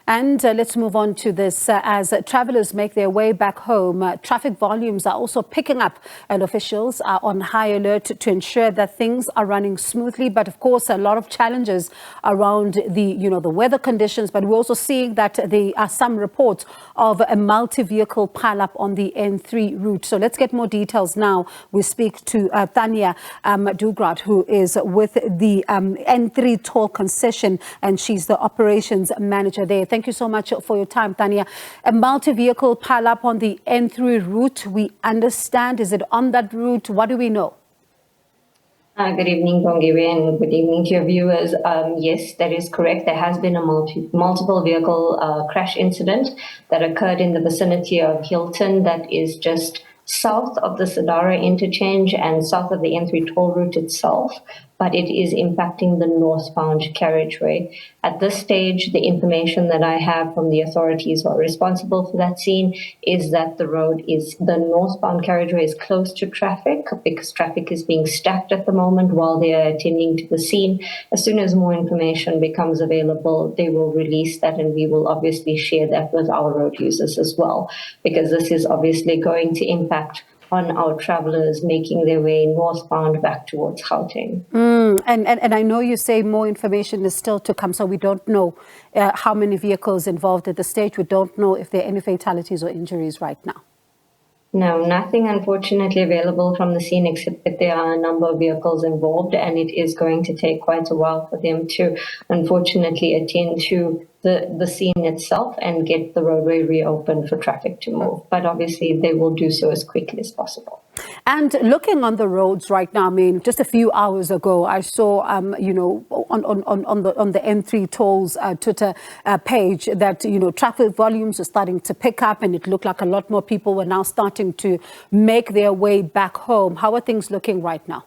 And let's move on to this. As travelers make their way back home, traffic volumes are also picking up, and officials are on high alert to ensure that things are running smoothly. But of course, a lot of challenges around the weather conditions. But we're also seeing that there are some reports of a multi-vehicle pileup on the N3 route. So let's get more details now. We speak to Thania Dhoogra, who is with the N3 toll concession, and she's the operations manager there. Thank you so much for your time, Thania. A multi-vehicle pileup on the N3 route, we understand. Is it on that route? What do we know? Good evening, Bongiwe, and good evening to your viewers. Yes, that is correct. There has been a multiple vehicle crash incident that occurred in the vicinity of Hilton, that is just south of the Sadara interchange and south of the N3 toll route itself, but it is impacting the northbound carriageway. At this stage, the information that I have from the authorities who are responsible for that scene is that the northbound carriageway is close to traffic because traffic is being stacked at the moment while they are attending to the scene. As soon as more information becomes available, they will release that, and we will obviously share that with our road users as well, because this is obviously going to impact on our travelers making their way northbound back towards Gauteng. And I know you say more information is still to come, so we don't know how many vehicles involved at the stage. We don't know if there are any fatalities or injuries right now. No, nothing unfortunately available from the scene, except that there are a number of vehicles involved, and it is going to take quite a while for them to unfortunately attend to the scene itself and get the roadway reopened for traffic to move. But obviously they will do so as quickly as possible. And looking on the roads right now, I mean, just a few hours ago, I saw, on the N3 tolls Twitter page that, traffic volumes are starting to pick up, and it looked like a lot more people were now starting to make their way back home. How are things looking right now?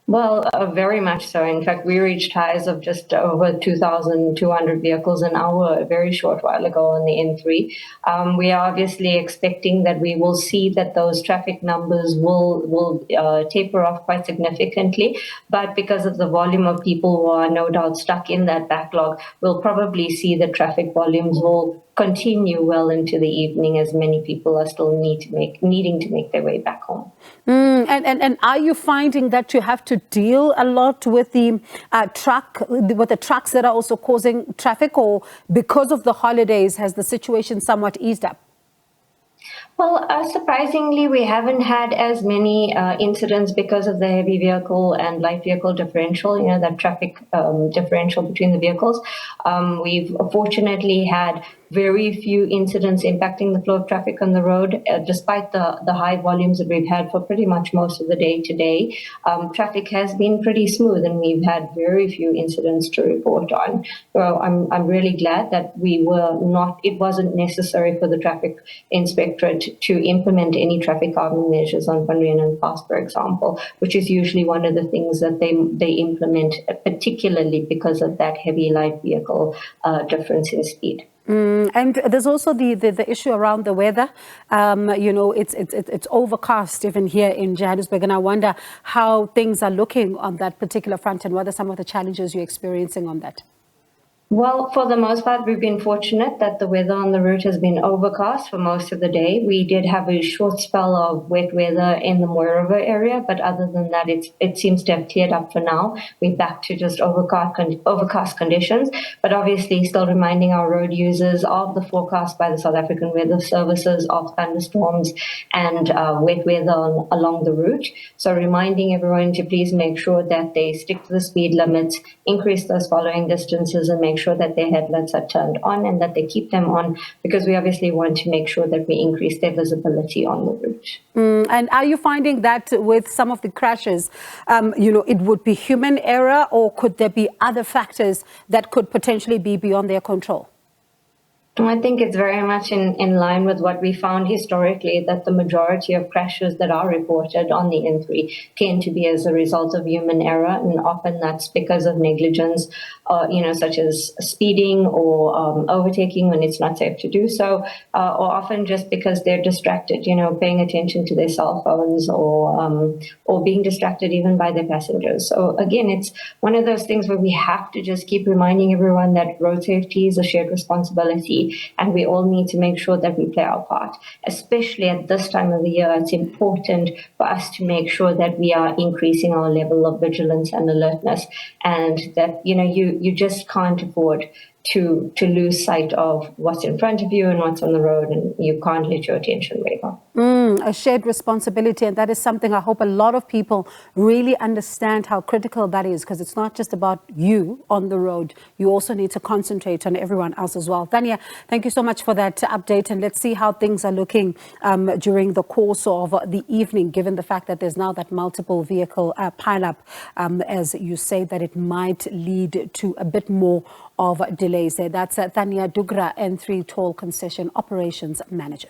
Well, very much so. In fact, we reached highs of just over 2,200 vehicles an hour a very short while ago on the N3. We are obviously expecting that we will see that those traffic numbers will taper off quite significantly. But because of the volume of people who are no doubt stuck in that backlog, we'll probably see the traffic volumes will continue well into the evening, as many people are still needing to make their way back home. And are you finding that you have to deal a lot with the trucks that are also causing traffic, or because of the holidays has the situation somewhat eased up? Well, surprisingly, we haven't had as many incidents because of the heavy vehicle and light vehicle differential, that traffic differential between the vehicles. We've fortunately had very few incidents impacting the flow of traffic on the road, despite the high volumes that we've had for pretty much most of the day today. Traffic has been pretty smooth, and we've had very few incidents to report on. So I'm really glad that it wasn't necessary for the traffic inspectorate to implement any traffic calming measures on Van Riebeeck Pass, for example, which is usually one of the things that they implement, particularly because of that heavy light vehicle difference in speed. And there's also the issue around the weather. It's overcast even here in Johannesburg, and I wonder how things are looking on that particular front, and what are some of the challenges you're experiencing on that? Well, for the most part, we've been fortunate that the weather on the route has been overcast for most of the day. We did have a short spell of wet weather in the Mooi River area, but other than that, it seems to have cleared up for now. We're back to just overcast conditions, but obviously still reminding our road users of the forecast by the South African Weather Services of thunderstorms and wet weather along the route. So reminding everyone to please make sure that they stick to the speed limits, increase those following distances, and make sure that their headlights are turned on and that they keep them on, because we obviously want to make sure that we increase their visibility on the route. And are you finding that with some of the crashes, it would be human error, or could there be other factors that could potentially be beyond their control? I think it's very much in line with what we found historically, that the majority of crashes that are reported on the N3 tend to be as a result of human error, and often that's because of negligence, such as speeding or overtaking when it's not safe to do so, or often just because they're distracted, paying attention to their cell phones or being distracted even by their passengers. So again, it's one of those things where we have to just keep reminding everyone that road safety is a shared responsibility. And we all need to make sure that we play our part, especially at this time of the year. It's important for us to make sure that we are increasing our level of vigilance and alertness, and that, you just can't afford to lose sight of what's in front of you and what's on the road, and you can't let your attention waver. A shared responsibility, and that is something I hope a lot of people really understand how critical that is, because it's not just about you on the road. You also need to concentrate on everyone else as well. Thania, thank you so much for that update, and let's see how things are looking during the course of the evening, given the fact that there's now that multiple vehicle pileup, as you say, that it might lead to a bit more of delays there. That's Thania Dhoogra, N3 Toll Concession Operations Manager.